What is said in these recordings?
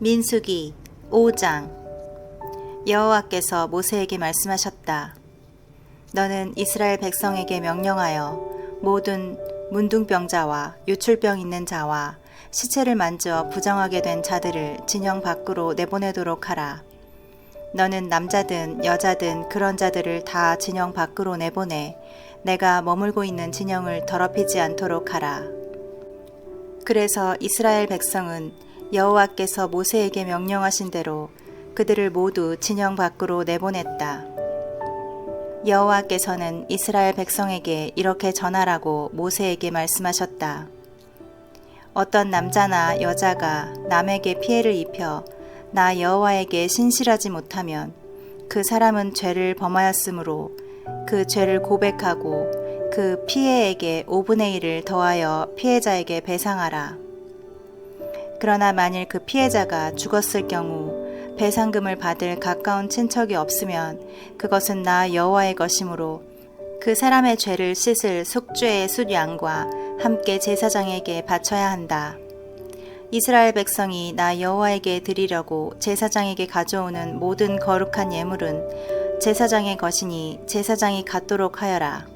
민수기 5장. 여호와께서 모세에게 말씀하셨다. 너는 이스라엘 백성에게 명령하여 모든 문둥병자와 요출병 있는 자와 시체를 만져 부정하게 된 자들을 진영 밖으로 내보내도록 하라. 너는 남자든 여자든 그런 자들을 다 진영 밖으로 내보내 내가 머물고 있는 진영을 더럽히지 않도록 하라. 그래서 이스라엘 백성은 여호와께서 모세에게 명령하신 대로 그들을 모두 진영 밖으로 내보냈다. 여호와께서는 이스라엘 백성에게 이렇게 전하라고 모세에게 말씀하셨다. 어떤 남자나 여자가 남에게 피해를 입혀 나 여호와에게 신실하지 못하면 그 사람은 죄를 범하였으므로 그 죄를 고백하고 그 피해액의 5분의 1을 더하여 피해자에게 배상하라. 그러나 만일 그 피해자가 죽었을 경우 배상금을 받을 가까운 친척이 없으면 그것은 나 여호와의 것이므로 그 사람의 죄를 씻을 속죄의 숫양과 함께 제사장에게 바쳐야 한다. 이스라엘 백성이 나 여호와에게 드리려고 제사장에게 가져오는 모든 거룩한 예물은 제사장의 것이니 제사장이 갖도록 하여라.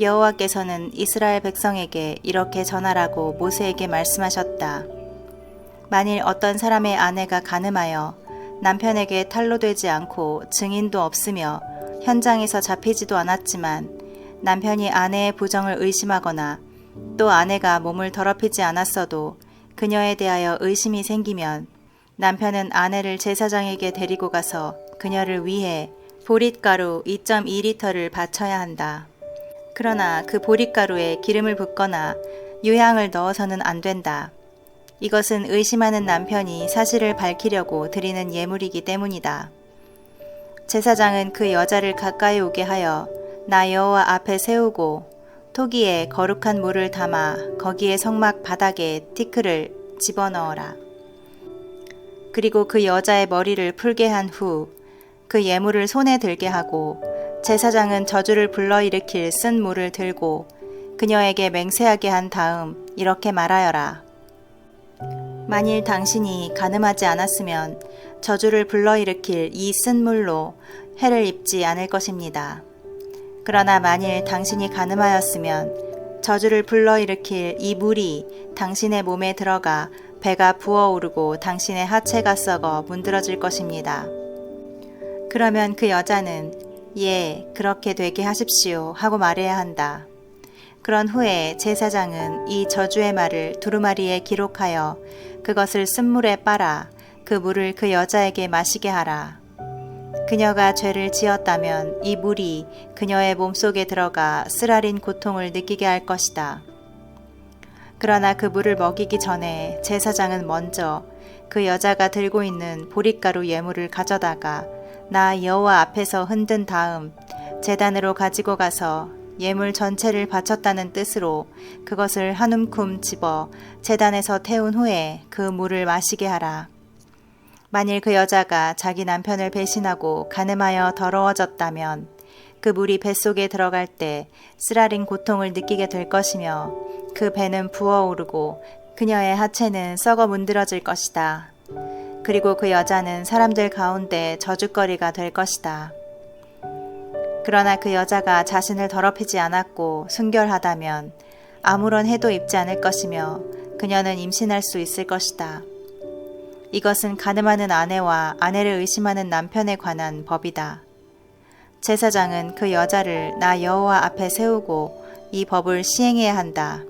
여호와께서는 이스라엘 백성에게 이렇게 전하라고 모세에게 말씀하셨다. 만일 어떤 사람의 아내가 간음하여 남편에게 탄로되지 않고 증인도 없으며 현장에서 잡히지도 않았지만 남편이 아내의 부정을 의심하거나 또 아내가 몸을 더럽히지 않았어도 그녀에 대하여 의심이 생기면 남편은 아내를 제사장에게 데리고 가서 그녀를 위해 보릿가루 2.2리터를 바쳐야 한다. 그러나 그 보릿가루에 기름을 붓거나 유향을 넣어서는 안 된다. 이것은 의심하는 남편이 사실을 밝히려고 드리는 예물이기 때문이다. 제사장은 그 여자를 가까이 오게 하여 나 여호와 앞에 세우고 토기에 거룩한 물을 담아 거기에 성막 바닥에 티끌을 집어넣어라. 그리고 그 여자의 머리를 풀게 한 후 그 예물을 손에 들게 하고 제사장은 저주를 불러일으킬 쓴 물을 들고 그녀에게 맹세하게 한 다음 이렇게 말하여라. 만일 당신이 간음하지 않았으면 저주를 불러일으킬 이 쓴 물로 해를 입지 않을 것입니다. 그러나 만일 당신이 간음하였으면 저주를 불러일으킬 이 물이 당신의 몸에 들어가 배가 부어오르고 당신의 하체가 썩어 문드러질 것입니다. 그러면 그 여자는 예, 그렇게 되게 하십시오 하고 말해야 한다. 그런 후에 제사장은 이 저주의 말을 두루마리에 기록하여 그것을 쓴물에 빨아 그 물을 그 여자에게 마시게 하라. 그녀가 죄를 지었다면 이 물이 그녀의 몸속에 들어가 쓰라린 고통을 느끼게 할 것이다. 그러나 그 물을 먹이기 전에 제사장은 먼저 그 여자가 들고 있는 보릿가루 예물을 가져다가 나 여호와 앞에서 흔든 다음 제단으로 가지고 가서 예물 전체를 바쳤다는 뜻으로 그것을 한 움큼 집어 제단에서 태운 후에 그 물을 마시게 하라. 만일 그 여자가 자기 남편을 배신하고 간음하여 더러워졌다면 그 물이 뱃속에 들어갈 때 쓰라린 고통을 느끼게 될 것이며 그 배는 부어오르고 그녀의 하체는 썩어 문드러질 것이다. 그리고 그 여자는 사람들 가운데 저주거리가 될 것이다. 그러나 그 여자가 자신을 더럽히지 않았고 순결하다면 아무런 해도 입지 않을 것이며 그녀는 임신할 수 있을 것이다. 이것은 간음하는 아내와 아내를 의심하는 남편에 관한 법이다. 제사장은 그 여자를 나 여호와 앞에 세우고 이 법을 시행해야 한다.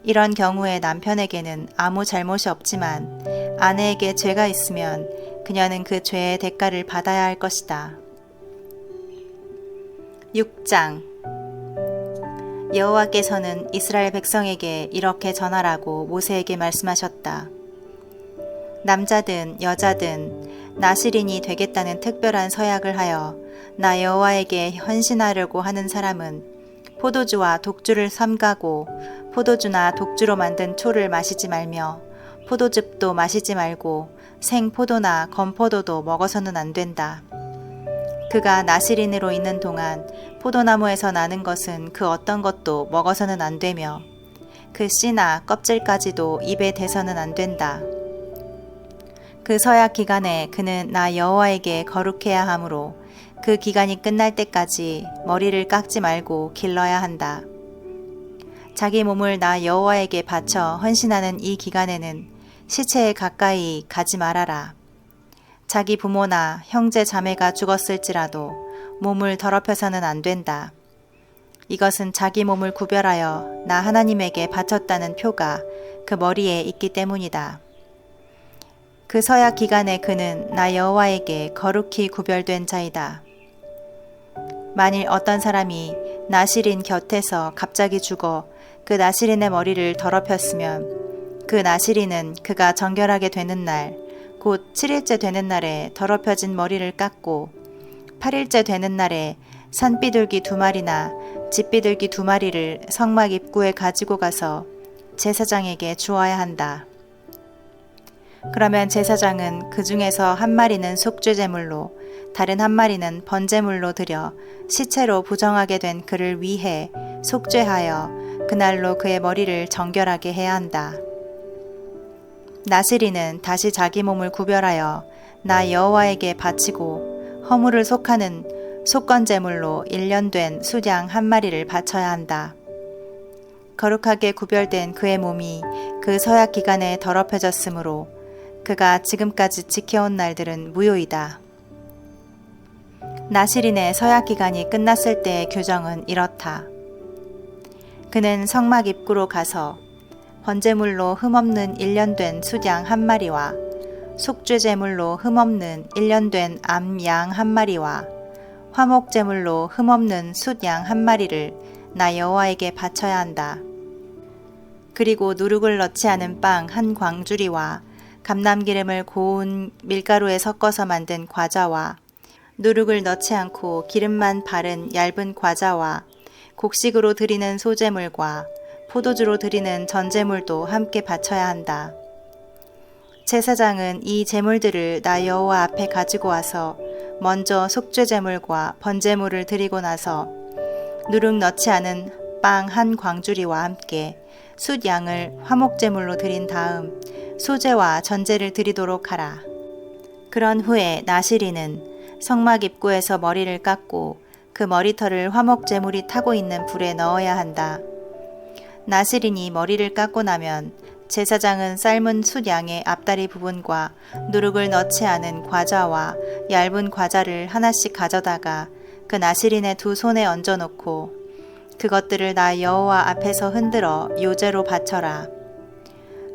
이런 경우에 남편에게는 아무 잘못이 없지만 아내에게 죄가 있으면 그녀는 그 죄의 대가를 받아야 할 것이다. 6장. 여호와께서는 이스라엘 백성에게 이렇게 전하라고 모세에게 말씀하셨다. 남자든 여자든 나실인이 되겠다는 특별한 서약을 하여 나 여호와에게 헌신하려고 하는 사람은 포도주와 독주를 삼가고 포도주나 독주로 만든 초를 마시지 말며 포도즙도 마시지 말고 생포도나 건포도도 먹어서는 안 된다. 그가 나실인으로 있는 동안 포도나무에서 나는 것은 그 어떤 것도 먹어서는 안 되며 그 씨나 껍질까지도 입에 대서는 안 된다. 그 서약 기간에 그는 나 여호와에게 거룩해야 하므로 그 기간이 끝날 때까지 머리를 깎지 말고 길러야 한다. 자기 몸을 나 여호와에게 바쳐 헌신하는 이 기간에는 시체에 가까이 가지 말아라. 자기 부모나 형제 자매가 죽었을지라도 몸을 더럽혀서는 안 된다. 이것은 자기 몸을 구별하여 나 하나님에게 바쳤다는 표가 그 머리에 있기 때문이다. 그 서약 기간에 그는 나 여호와에게 거룩히 구별된 자이다. 만일 어떤 사람이 나실인 곁에서 갑자기 죽어 그 나실인의 머리를 더럽혔으면 그 나실인은 그가 정결하게 되는 날, 곧 7일째 되는 날에 더럽혀진 머리를 깎고 8일째 되는 날에 산비둘기 2마리나 집비둘기 2마리를 성막 입구에 가지고 가서 제사장에게 주어야 한다. 그러면 제사장은 그 중에서 1마리는 속죄제물로 다른 1마리는 번제물로 드려 시체로 부정하게 된 그를 위해 속죄하여 그날로 그의 머리를 정결하게 해야 한다. 나실인은 다시 자기 몸을 구별하여 나 여호와에게 바치고 허물을 속하는 속건제물로 1년 된 수양 1마리를 바쳐야 한다. 거룩하게 구별된 그의 몸이 그 서약 기간에 더럽혀졌으므로 그가 지금까지 지켜온 날들은 무효이다. 나실인의 서약 기간이 끝났을 때의 규정은 이렇다. 그는 성막 입구로 가서 번제물로 흠없는 1년 된 숫양 1마리와 속죄제물로 흠없는 1년 된 암양 1마리와 화목제물로 흠없는 숫양 1마리를 나 여호와에게 바쳐야 한다. 그리고 누룩을 넣지 않은 빵 1광주리와 감람기름을 고운 밀가루에 섞어서 만든 과자와 누룩을 넣지 않고 기름만 바른 얇은 과자와 곡식으로 드리는 소제물과 포도주로 드리는 전제물도 함께 바쳐야 한다. 제사장은 이 제물들을 나 여호와 앞에 가지고 와서 먼저 속죄제물과 번제물을 드리고 나서 누룩 넣지 않은 빵 1광주리와 함께 숫양을 화목제물로 드린 다음 소제와 전제를 드리도록 하라. 그런 후에 나실인은 성막 입구에서 머리를 깎고 그 머리털을 화목제물이 타고 있는 불에 넣어야 한다. 나실인이 머리를 깎고 나면 제사장은 삶은 숫양의 앞다리 부분과 누룩을 넣지 않은 과자와 얇은 과자를 하나씩 가져다가 그 나실인의 2 손에 얹어놓고 그것들을 나 여호와 앞에서 흔들어 요제로 바쳐라.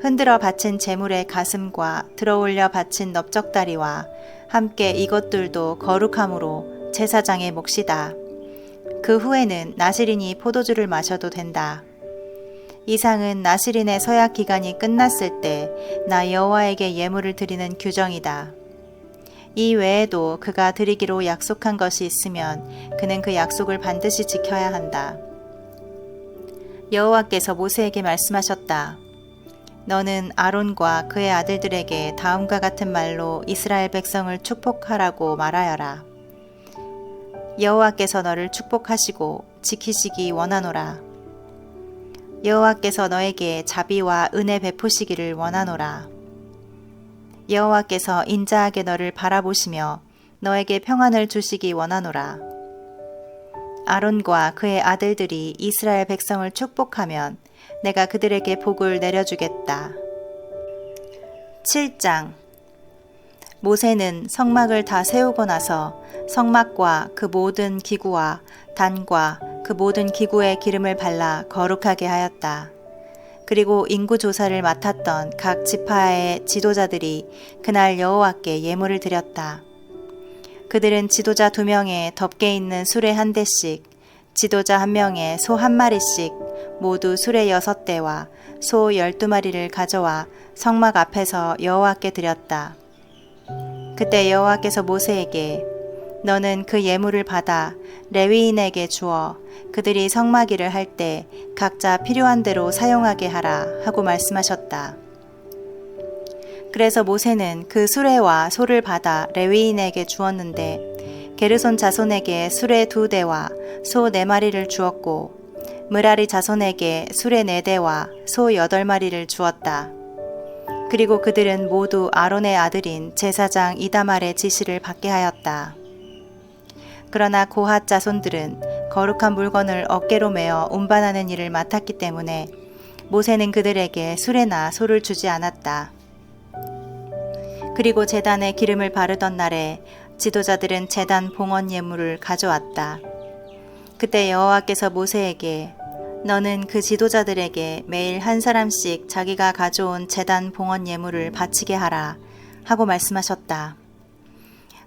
흔들어 바친 제물의 가슴과 들어올려 바친 넓적다리와 함께 이것들도 거룩함으로 제사장의 몫이다. 그 후에는 나실인이 포도주를 마셔도 된다. 이상은 나실인의 서약 기간이 끝났을 때 나 여호와에게 예물을 드리는 규정이다. 이 외에도 그가 드리기로 약속한 것이 있으면 그는 그 약속을 반드시 지켜야 한다. 여호와께서 모세에게 말씀하셨다. 너는 아론과 그의 아들들에게 다음과 같은 말로 이스라엘 백성을 축복하라고 말하여라. 여호와께서 너를 축복하시고 지키시기 원하노라. 여호와께서 너에게 자비와 은혜 베푸시기를 원하노라. 여호와께서 인자하게 너를 바라보시며 너에게 평안을 주시기 원하노라. 아론과 그의 아들들이 이스라엘 백성을 축복하면 내가 그들에게 복을 내려주겠다. 7장. 모세는 성막을 다 세우고 나서 성막과 그 모든 기구와 단과 그 모든 기구에 기름을 발라 거룩하게 하였다. 그리고 인구조사를 맡았던 각 지파의 지도자들이 그날 여호와께 예물을 드렸다. 그들은 지도자 2명에 덮개 있는 수레 1대씩, 지도자 1명에 소 1마리씩 모두 수레 6대와 소 12마리를 가져와 성막 앞에서 여호와께 드렸다. 그때 여호와께서 모세에게 너는 그 예물을 받아 레위인에게 주어 그들이 성막일을 할 때 각자 필요한 대로 사용하게 하라 하고 말씀하셨다. 그래서 모세는 그 수레와 소를 받아 레위인에게 주었는데 게르손 자손에게 수레 2대와 소 4마리를 주었고 므라리 자손에게 수레 4대와 소 8마리를 주었다. 그리고 그들은 모두 아론의 아들인 제사장 이다말의 지시를 받게 하였다. 그러나 고핫 자손들은 거룩한 물건을 어깨로 메어 운반하는 일을 맡았기 때문에 모세는 그들에게 수레나 소를 주지 않았다. 그리고 제단에 기름을 바르던 날에 지도자들은 제단 봉헌 예물을 가져왔다. 그때 여호와께서 모세에게 너는 그 지도자들에게 매일 한 사람씩 자기가 가져온 제단 봉헌 예물을 바치게 하라 하고 말씀하셨다.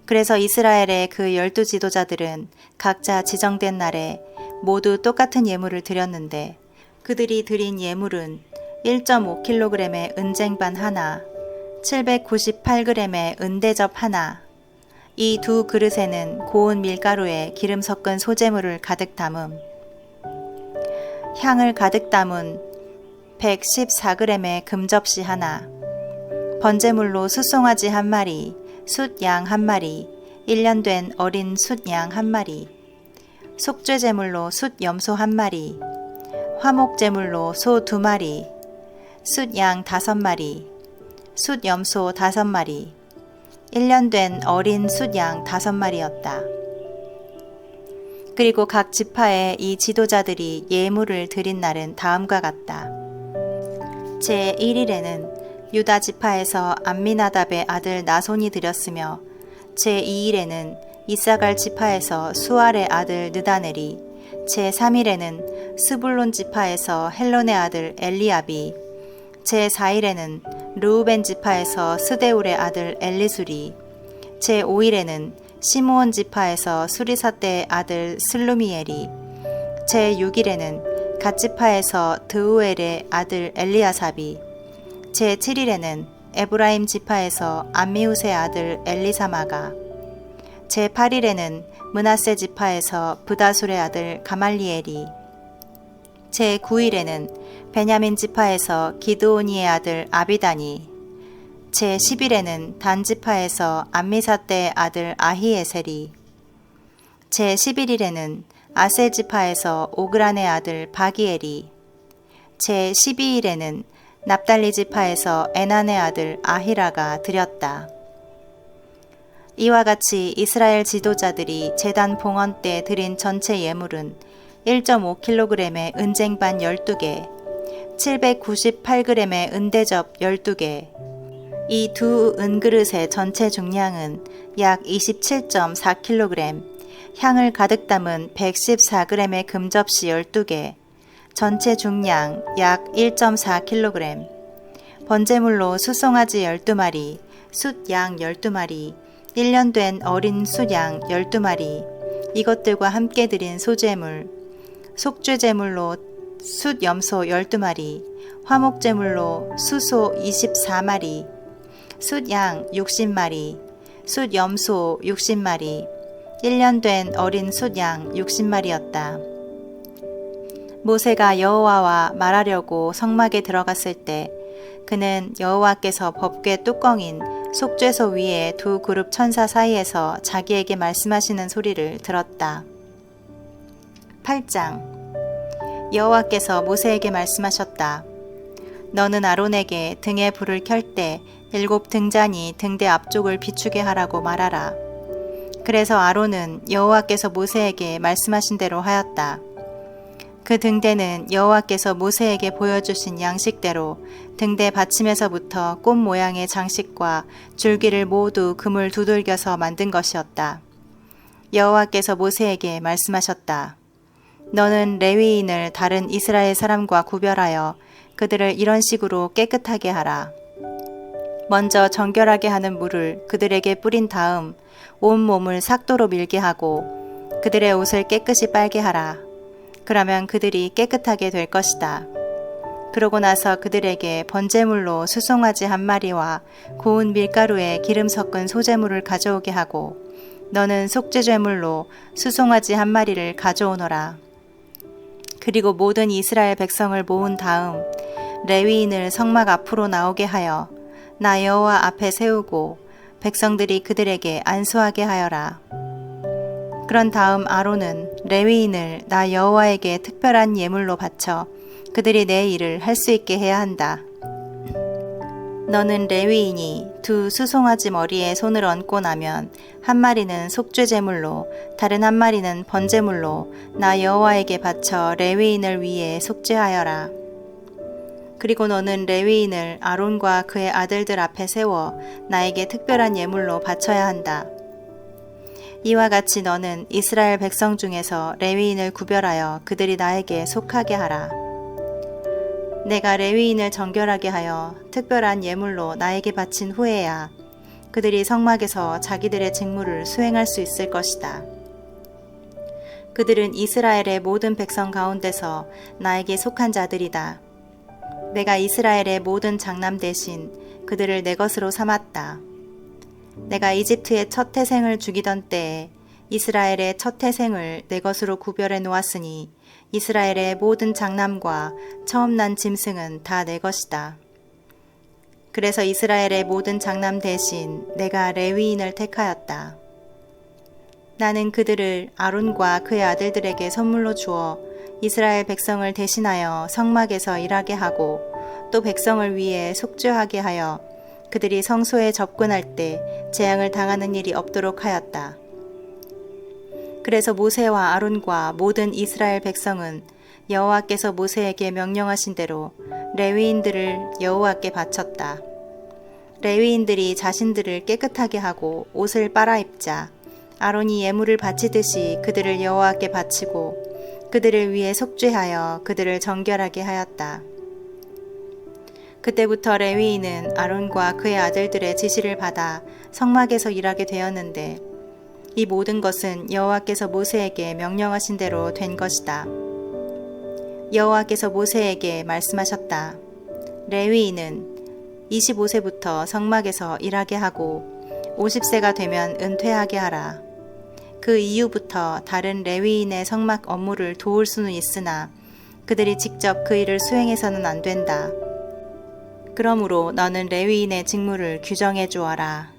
그래서 이스라엘의 그 12 지도자들은 각자 지정된 날에 모두 똑같은 예물을 드렸는데 그들이 드린 예물은 1.5kg의 은쟁반 하나, 798g의 은대접 하나, 이 두 그릇에는 고운 밀가루에 기름 섞은 소재물을 가득 담음, 향을 가득 담은 114g의 금접시 하나, 번제물로 숫송아지 한 마리, 숫양 한 마리, 1년 된 어린 숫양 한 마리, 속죄제물로 숫염소 한 마리, 화목제물로 소 2마리, 숫양 5마리, 숫염소 5마리, 1년 된 어린 숫양 5마리였다. 그리고 각 지파의 이 지도자들이 예물을 드린 날은 다음과 같다. 제1일에는 유다 지파에서 암미나답의 아들 나손이 드렸으며 제2일에는 이사갈 지파에서 수알의 아들 느다넬이, 제3일에는 스불론 지파에서 헬론의 아들 엘리압이, 제4일에는 르우벤 지파에서 스데울의 아들 엘리술이, 제5일에는 시므온 지파에서 수리사대의 아들 슬루미엘이, 제6일에는 갓 지파에서 드우엘의 아들 엘리아삽이, 제7일에는 에브라임 지파에서 암미우스의 아들 엘리사마가, 제8일에는 므낫세 지파에서 브다술의 아들 가말리엘이, 제9일에는 베냐민 지파에서 기드오니의 아들 아비단이, 제10일에는 단 지파에서 암미사대의 아들 아히에셀이, 제11일에는 아셀 지파에서 오그란의 아들 바기엘이, 제12일에는 납달리 지파에서 에난의 아들 아히라가 드렸다. 이와 같이 이스라엘 지도자들이 제단 봉헌 때 드린 전체 예물은 1.5kg의 은쟁반 12개, 798g의 은대접 12개, 이 두 은그릇의 전체 중량은 약 27.4kg, 향을 가득 담은 114g의 금접시 12개, 전체 중량 약 1.4kg, 번제물로 숫송아지 12마리, 숫양 12마리, 1년 된 어린 숫양 12마리, 이것들과 함께 드린 소제물, 속죄제물로 숫염소 12마리, 화목제물로 수소 24마리, 숫양 60마리, 숫염소 60마리, 1년 된 어린 숫양 60마리였다. 모세가 여호와와 말하려고 성막에 들어갔을 때 그는 여호와께서 법궤 뚜껑인 속죄소 위에 두 그룹 천사 사이에서 자기에게 말씀하시는 소리를 들었다. 8장. 여호와께서 모세에게 말씀하셨다. 너는 아론에게 등에 불을 켤 때 7 등잔이 등대 앞쪽을 비추게 하라고 말하라. 그래서 아론은 여호와께서 모세에게 말씀하신 대로 하였다. 그 등대는 여호와께서 모세에게 보여주신 양식대로 등대 받침에서부터 꽃 모양의 장식과 줄기를 모두 금을 두들겨서 만든 것이었다. 여호와께서 모세에게 말씀하셨다. 너는 레위인을 다른 이스라엘 사람과 구별하여 그들을 이런 식으로 깨끗하게 하라. 먼저 정결하게 하는 물을 그들에게 뿌린 다음 온 몸을 삭도로 밀게 하고 그들의 옷을 깨끗이 빨게 하라. 그러면 그들이 깨끗하게 될 것이다. 그러고 나서 그들에게 번제물로 수송아지 한 마리와 고운 밀가루에 기름 섞은 소제물을 가져오게 하고 너는 속죄제물로 수송아지 한 마리를 가져오너라. 그리고 모든 이스라엘 백성을 모은 다음 레위인을 성막 앞으로 나오게 하여 나 여호와 앞에 세우고 백성들이 그들에게 안수하게 하여라. 그런 다음 아론은 레위인을 나 여호와에게 특별한 예물로 바쳐 그들이 내 일을 할 수 있게 해야 한다. 너는 레위인이 두 수송아지 머리에 손을 얹고 나면 한 마리는 속죄 제물로 다른 한 마리는 번제물로 나 여호와에게 바쳐 레위인을 위해 속죄하여라. 그리고 너는 레위인을 아론과 그의 아들들 앞에 세워 나에게 특별한 예물로 바쳐야 한다. 이와 같이 너는 이스라엘 백성 중에서 레위인을 구별하여 그들이 나에게 속하게 하라. 내가 레위인을 정결하게 하여 특별한 예물로 나에게 바친 후에야 그들이 성막에서 자기들의 직무를 수행할 수 있을 것이다. 그들은 이스라엘의 모든 백성 가운데서 나에게 속한 자들이다. 내가 이스라엘의 모든 장남 대신 그들을 내 것으로 삼았다. 내가 이집트의 첫 태생을 죽이던 때에 이스라엘의 첫 태생을 내 것으로 구별해 놓았으니 이스라엘의 모든 장남과 처음 난 짐승은 다 내 것이다. 그래서 이스라엘의 모든 장남 대신 내가 레위인을 택하였다. 나는 그들을 아론과 그의 아들들에게 선물로 주어 이스라엘 백성을 대신하여 성막에서 일하게 하고 또 백성을 위해 속죄하게 하여 그들이 성소에 접근할 때 재앙을 당하는 일이 없도록 하였다. 그래서 모세와 아론과 모든 이스라엘 백성은 여호와께서 모세에게 명령하신 대로 레위인들을 여호와께 바쳤다. 레위인들이 자신들을 깨끗하게 하고 옷을 빨아입자 아론이 예물을 바치듯이 그들을 여호와께 바치고 그들을 위해 속죄하여 그들을 정결하게 하였다. 그때부터 레위인은 아론과 그의 아들들의 지시를 받아 성막에서 일하게 되었는데 이 모든 것은 여호와께서 모세에게 명령하신 대로 된 것이다. 여호와께서 모세에게 말씀하셨다. 레위인은 25세부터 성막에서 일하게 하고 50세가 되면 은퇴하게 하라. 그 이후부터 다른 레위인의 성막 업무를 도울 수는 있으나 그들이 직접 그 일을 수행해서는 안 된다. 그러므로 너는 레위인의 직무를 규정해 주어라.